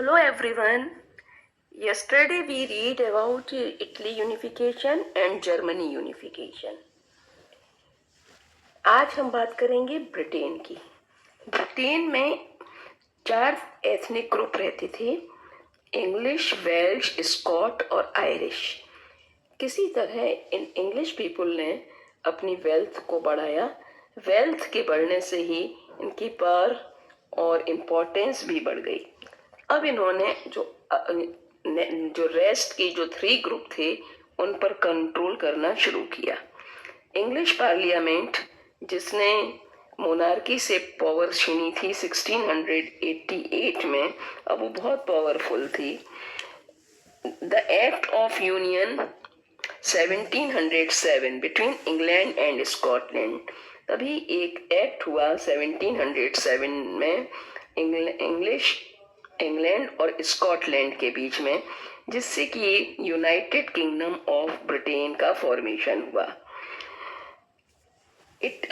Hello everyone. Yesterday we read about Italy unification and Germany unification. आज हम बात करेंगे ब्रिटेन की। ब्रिटेन में 4 एथनिक ग्रुप रहते थे, इंग्लिश, वेल्श, स्कॉट और आयरिश। किसी तरह इन इंग्लिश पीपल ने अपनी वेल्थ को बढ़ाया। वेल्थ के बढ़ने से ही इनकी पावर और इम्पोर्टेंस भी बढ़ गई। अब इन्होंने जो रेस्ट के जो 3 ग्रुप थे उन पर कंट्रोल करना शुरू किया। इंग्लिश पार्लियामेंट जिसने मोनार्की से पावर छीनी थी 1688 में, अब वो बहुत पावरफुल थी। The act of union 1707 between England and Scotland, तभी एक एक्ट हुआ 1707 में इंग्लैंड और स्कॉटलैंड के बीच में, जिससे कि यूनाइटेड किंगडम ऑफ ब्रिटेन का फॉर्मेशन हुआ। It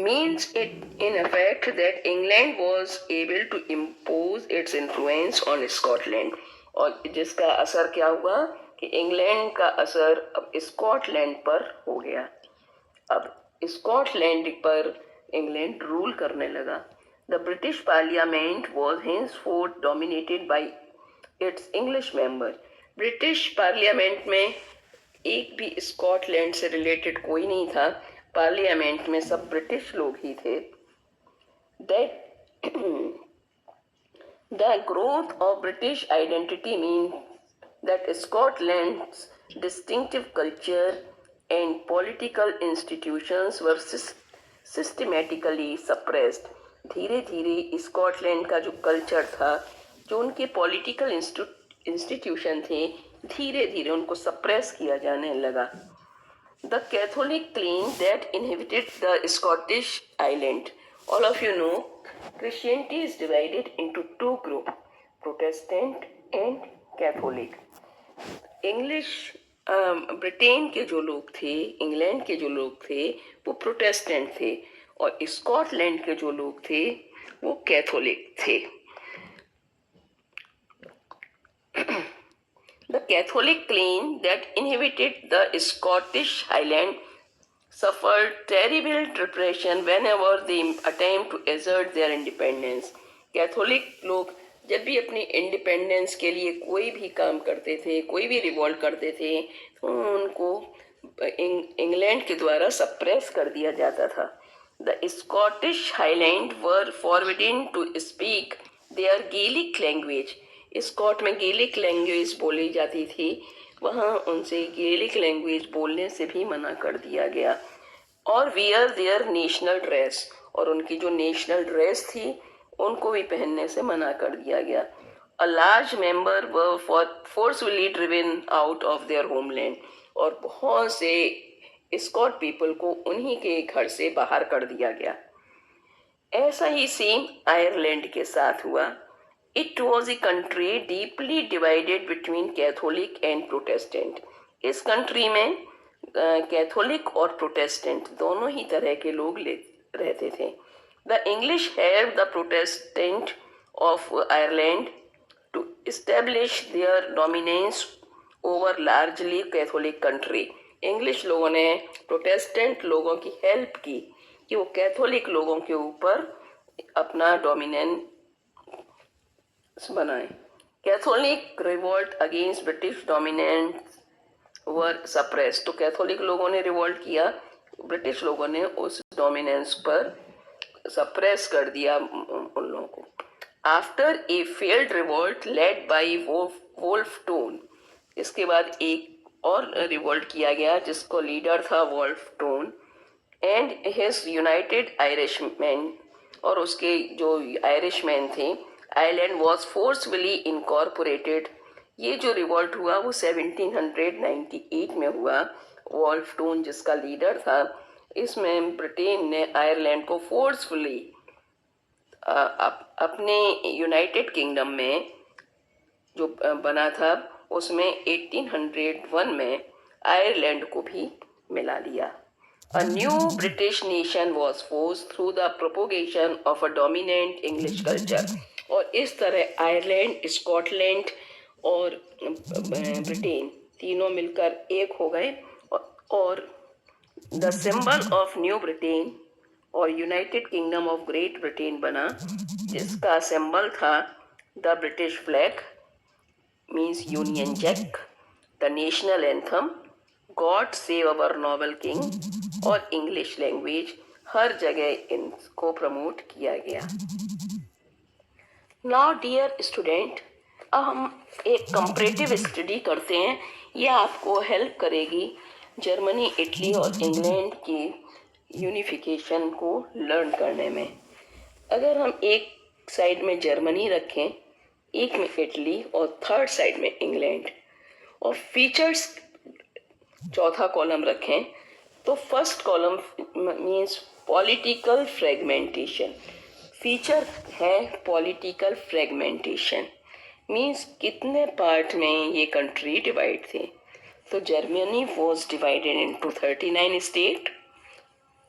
means it in effect that England was able to impose its influence on Scotland, और जिसका असर क्या हुआ कि इंग्लैंड का असर अब स्कॉटलैंड पर हो गया। अब स्कॉटलैंड पर इंग्लैंड रूल करने लगा। The British Parliament was henceforth dominated by its English member. British parliament में एक भी स्कॉटलैंड से रिलेटेड कोई नहीं था। पार्लियामेंट में सब ब्रिटिश लोग ही थे। That the growth of British identity means that Scotland's distinctive culture and political institutions were systematically suppressed. धीरे धीरे स्कॉटलैंड का जो कल्चर था, जो उनके पॉलिटिकल इंस्टीट्यूशन थे, धीरे धीरे उनको सप्रेस किया जाने लगा। The Catholic clan that inhabited the Scottish island. All of you know, Christianity is divided into 2 groups, Protestant and Catholic. English Britain के जो लोग थे, इंग्लैंड के जो लोग थे, वो प्रोटेस्टेंट थे, और स्कॉटलैंड के जो लोग थे वो कैथोलिक थे। The Catholic clan that inhabited the Scottish Highland suffered terrible repression whenever they attempt to assert their independence. Catholic लोग जब भी अपनी इंडिपेंडेंस के लिए कोई भी काम करते थे, कोई भी रिवॉल्ट करते थे, तो उनको इंग्लैंड के द्वारा सप्रेस कर दिया जाता था। The Scottish Highland were forbidden to speak their Gaelic language. Scot में गेलिक लैंग्वेज बोली जाती थी, वहाँ उनसे गेलिक लैंग्वेज बोलने से भी मना कर दिया गया। और वियर देयर नेशनल ड्रेस, और उनकी जो नेशनल ड्रेस थी उनको भी पहनने से मना कर दिया गया। A large member were forcefully driven out of their homeland, और बहुत से स्कॉट पीपल को उन्हीं के घर से बाहर कर दिया गया। ऐसा ही सेम आयरलैंड के साथ हुआ। It was a country deeply divided between Catholic and Protestant. इस कंट्री में कैथोलिक और प्रोटेस्टेंट दोनों ही तरह के लोग रहते थे। The English helped the Protestant of Ireland to establish their dominance over largely Catholic country. English लोगों ने प्रोटेस्टेंट लोगों की हेल्प की कि वो कैथोलिक लोगों के ऊपर अपना डोमिनेंस बनाए। Catholic revolt against British dominance were suppressed, तो कैथोलिक लोगों ने रिवोल्ट किया, ब्रिटिश लोगों ने उस डोमिनेंस पर सप्रेस कर दिया उन लोगों को। After a failed revolt led by Wolfe Tone, इसके बाद एक और रिवोल्ट किया गया जिसको लीडर था वोल्फटोन एंड हिज यूनाइटेड आयरिशमैन, और उसके जो आयरिशमैन थे, आइलैंड वॉज फोर्सफुली इनकॉर्पोरेटेड। ये जो रिवॉल्ट हुआ वो 1798 में हुआ। वॉल्फटोन जिसका लीडर था, इसमें ब्रिटेन ने आयरलैंड को फोर्सफुली अपने यूनाइटेड किंगडम में जो बना था उसमें 1801 में आयरलैंड को भी मिला लिया। A new British nation was forged through the propagation of a dominant English culture. और और इस तरह आयरलैंड, स्कॉटलैंड और ब्रिटेन तीनों मिलकर एक हो गए और the symbol of new Britain और United Kingdom of Great Britain बना, जिसका सिंबल था the British flag means Union Jack, the national anthem, God save our noble king और इंग्लिश लैंग्वेज। हर जगह इनको प्रमोट किया गया। नाउ डियर स्टूडेंट, अब हम एक कंपैरेटिव स्टडी करते हैं। यह आपको हेल्प करेगी जर्मनी, इटली और इंग्लैंड की यूनिफिकेशन को लर्न करने में। अगर हम एक साइड में जर्मनी रखें, एक में इटली और थर्ड साइड में इंग्लैंड, और फीचर्स चौथा कॉलम रखें, तो first column means political fragmentation. Feature है पॉलिटिकल फ्रेगमेंटेशन मीन्स कितने पार्ट में ये कंट्री डिवाइड थे। तो Germany was divided into 39 state,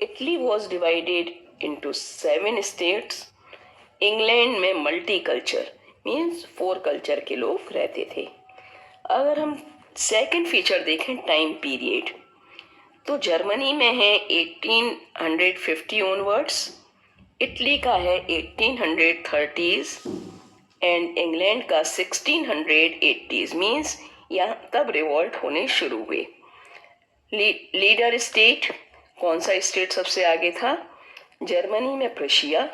Italy was divided into 7 states, England में मल्टी कल्चर मीन्स 4 कल्चर के लोग रहते थे। अगर हम सेकंड फीचर देखें टाइम पीरियड, तो जर्मनी में है 1850 ऑनवर्ड्स, इटली का है 1830s एंड इंग्लैंड का 1680s मीन्स यहाँ तब रिवॉल्ट होने शुरू हुए। लीडर स्टेट, कौन सा स्टेट सबसे आगे था? जर्मनी में प्रशिया,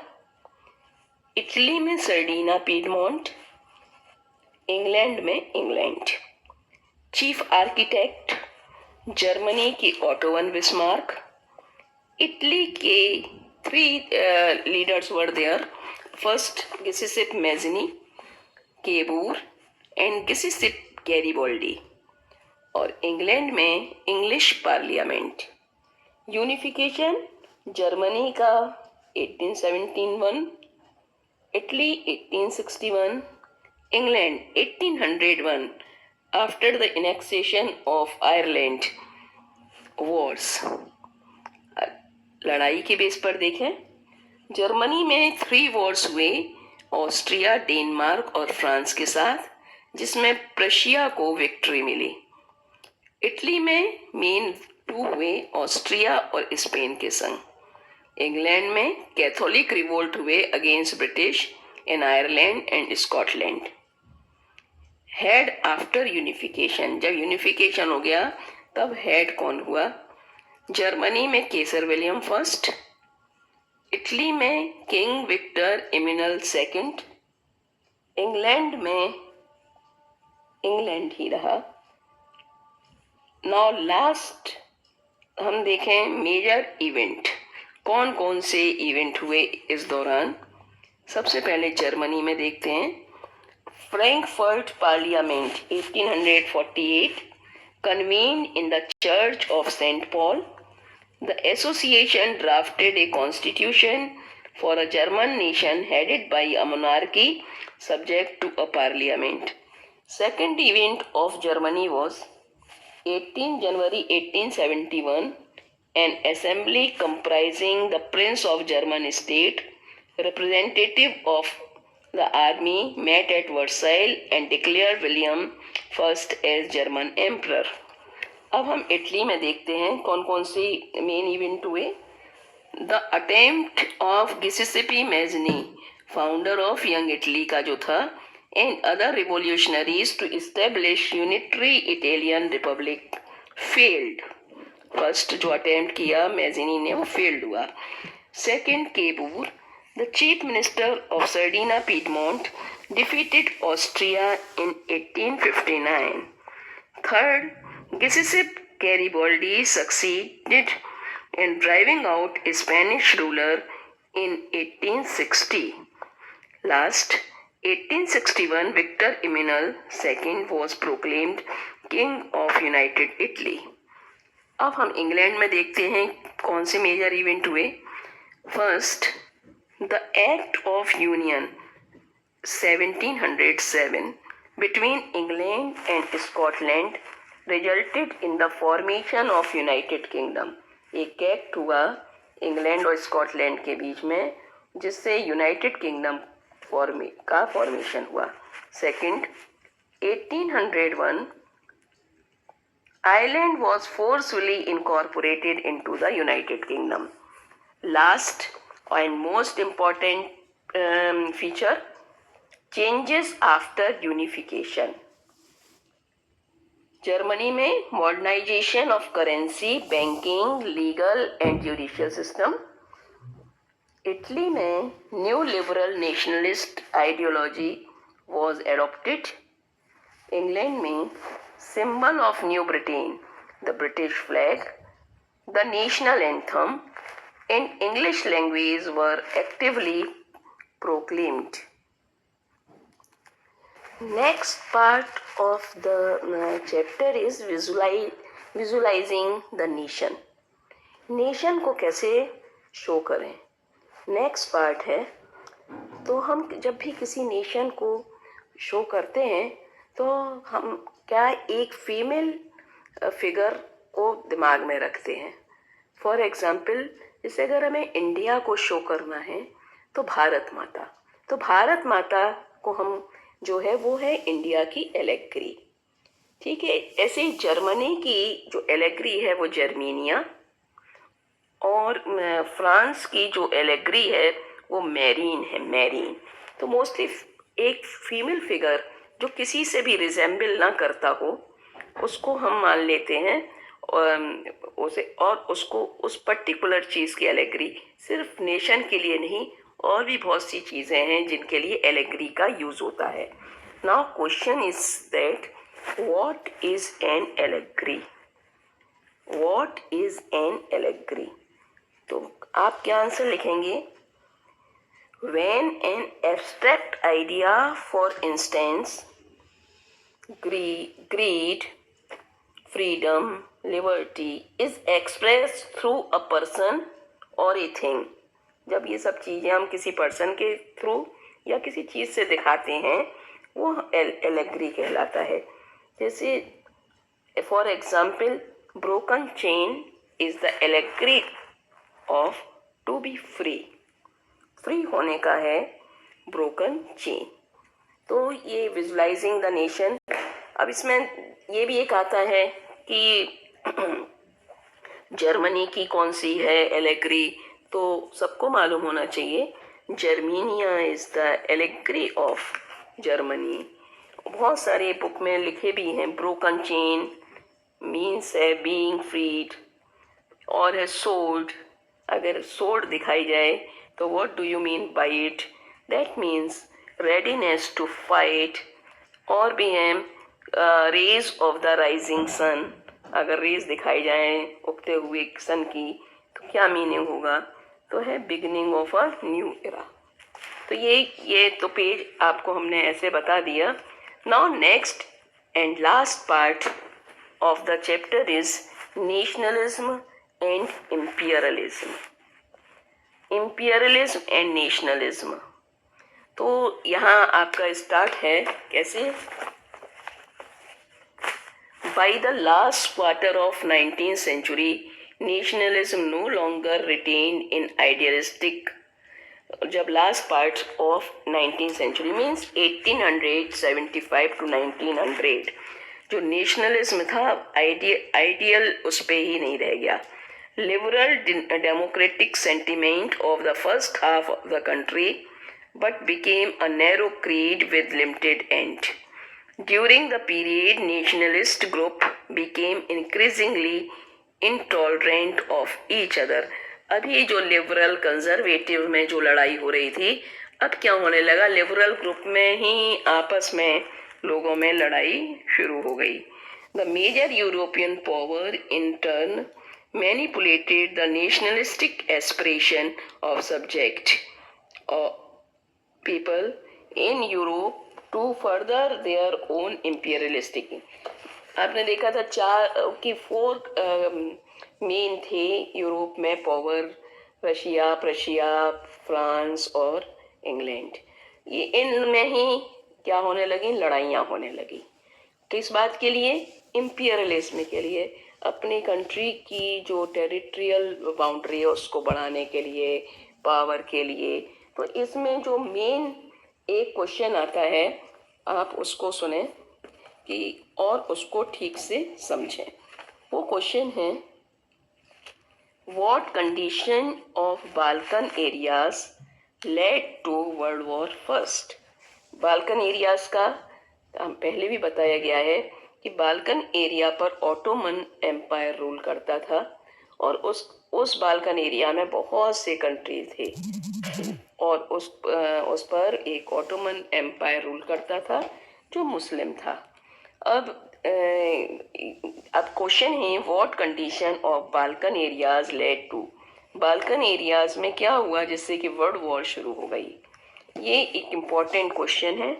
इटली में सर्डीना पीडमोंट, इंग्लैंड में इंग्लैंड। चीफ आर्किटेक्ट जर्मनी की ऑटो वन बिस्मार्क, इटली के 3 leaders were there, first Giuseppe Mazzini, Cavour and Giuseppe Garibaldi, और इंग्लैंड में इंग्लिश पार्लियामेंट। यूनिफिकेशन जर्मनी का 1871, Italy 1861, England 1801 after the annexation of Ireland wars. लड़ाई के base पर देखें, Germany में 3 वॉर्स हुए ऑस्ट्रिया, डेनमार्क और फ्रांस के साथ, जिसमें प्रशिया को विक्ट्री मिली। इटली में मेन 2 हुए ऑस्ट्रिया और स्पेन के संग। इंग्लैंड में कैथोलिक रिवोल्ट हुए against British in Ireland and Scotland. Head after unification, जब यूनिफिकेशन हो गया तब हेड कौन हुआ? जर्मनी में केसर विलियम फर्स्ट, इटली में king Victor Emmanuel second, England में इंग्लैंड ही रहा। नाउ लास्ट हम देखें मेजर इवेंट, कौन कौन से इवेंट हुए इस दौरान। सबसे पहले जर्मनी में देखते हैं। Frankfurt parliament 1848 convened in the Church of St. Paul. The association drafted a constitution for a German nation headed by a monarchy subject to a parliament. Second event of Germany was 18 January 1871. An assembly comprising the Prince of German State, representative of the army, met at Versailles and declared William first as German emperor. अब हम Italy में देखते हैं कौन कौन से main event हुए। The attempt of Giuseppe Mazzini, founder of Young Italy का जो था, and other revolutionaries to establish unitary Italian republic failed. First जो अटेम्प्ट किया मैज़नी ने वो फेल्ड हुआ। Second Cavour, the chief minister of Sardinia Piedmont, defeated Austria in 1859. Third, Giuseppe Garibaldi succeeded in driving out a Spanish ruler in 1860. Last, 1861, Victor Emmanuel II was proclaimed King of United Italy. अब हम England में देखते हैं कौन से major event हुए। First, The Act of Union 1707 between England and Scotland resulted in the formation of United Kingdom. एक act हुआ इंग्लैंड और स्कॉटलैंड के बीच में जिससे यूनाइटेड किंगडम फॉर्मेशन हुआ। Second, 1801 Ireland was forcefully incorporated into the United Kingdom. Last and most important feature, changes after unification. Germany में modernisation of currency, banking, legal and judicial system. Italy में new liberal nationalist ideology was adopted. England में symbol of new Britain, the British flag, the national anthem in English language were actively proclaimed. Next part of the chapter is visualizing the nation. Nation को कैसे show करें, next part है। तो हम जब भी किसी नेशन को शो करते हैं तो हम क्या एक फीमेल फिगर को दिमाग में रखते हैं। फॉर एग्जाम्पल, जैसे अगर हमें इंडिया को शो करना है तो भारत माता, तो भारत माता को हम जो है वो है इंडिया की एलेग्री, ठीक है। ऐसे ही जर्मनी की जो एलेग्री है वो जर्मीनिया, और फ्रांस की जो एलेग्री है वो मैरीन है, मैरीन। तो मोस्टली एक फीमेल फिगर जो किसी से भी रिजेंबल ना करता हो उसको हम मान लेते हैं उसे, और उसको उस पर्टिकुलर चीज़ की एलेग्री, सिर्फ नेशन के लिए नहीं और भी बहुत सी चीज़ें हैं जिनके लिए एलेग्री का यूज़ होता है। Now question is that what is an allegory, what is an allegory. तो आप क्या आंसर लिखेंगे? When an abstract idea, for instance greed, freedom, liberty is expressed through a person or a thing। जब ये सब चीज़ें हम किसी पर्सन के थ्रू या किसी चीज़ से दिखाते हैं वो एलेग्री कहलाता है। जैसे for example, broken chain is the allegory of to be free, free होने का है ब्रोकन चेन। तो ये विजुलाइजिंग द नेशन। अब इसमें ये भी एक आता है कि जर्मनी की कौन सी है एलेग्री, तो सबको मालूम होना चाहिए Germania is the allegory of Germany. बहुत सारे बुक में लिखे भी हैं। ब्रोकन चेन मीन्स है बीइंग फ्रीड, और है सोल्ड। अगर सोल्ड दिखाई जाए तो what do you mean by it, that means readiness to fight. और भी हैं rays of the rising sun, अगर रेज दिखाई जाए उगते हुए सन की तो क्या मीनिंग होगा, तो है beginning of a new era. तो ये तो पेज आपको हमने ऐसे बता दिया। Now next and last part of the chapter is nationalism and imperialism. Imperialism and nationalism, तो यहाँ आपका स्टार्ट है कैसे? By the last quarter of 19th century, nationalism no longer retained in idealistic। जब last part of 19th century means 1875 to 1900, जो nationalism था ideal उस पे ही नहीं रह गया। Liberal democratic sentiment of the first half of the country but became a narrow creed with limited end. During the period, nationalist group became increasingly intolerant of each other। अभी जो liberal conservative में जो लड़ाई हो रही थी, अब क्या होने लगा, लिबरल ग्रुप में ही आपस में लोगों में लड़ाई शुरू हो गई। The major European power in turn manipulated the nationalistic aspiration of subject people in Europe to further their own imperialistic। आपने देखा था फोर मेन थे यूरोप में पावर, रशिया, प्रशिया, फ्रांस और इंग्लैंड। ये इनमें ही क्या होने लगी, लड़ाइयाँ होने लगी। किस बात के लिए? इम्पीरियलिज्म के लिए, अपनी कंट्री की जो टेरिटरियल बाउंड्री है उसको बढ़ाने के लिए, पावर के लिए। तो इसमें जो मेन एक क्वेश्चन आता है, आप उसको सुने कि और उसको ठीक से समझें। वो क्वेश्चन है, what condition of Balkan areas led to world war first. Balkan areas का हम पहले भी बताया गया है कि बाल्कन एरिया पर ऑटोमन एम्पायर रूल करता था और उस बाल्कन एरिया में बहुत से कंट्री थे और उस पर एक ऑटोमन एम्पायर रूल करता था जो मुस्लिम था। अब अब क्वेश्चन है, what condition of Balkan areas led to. Balkan areas में क्या हुआ जिससे कि वर्ल्ड वॉर शुरू हो गई। ये एक इम्पॉर्टेंट क्वेश्चन है।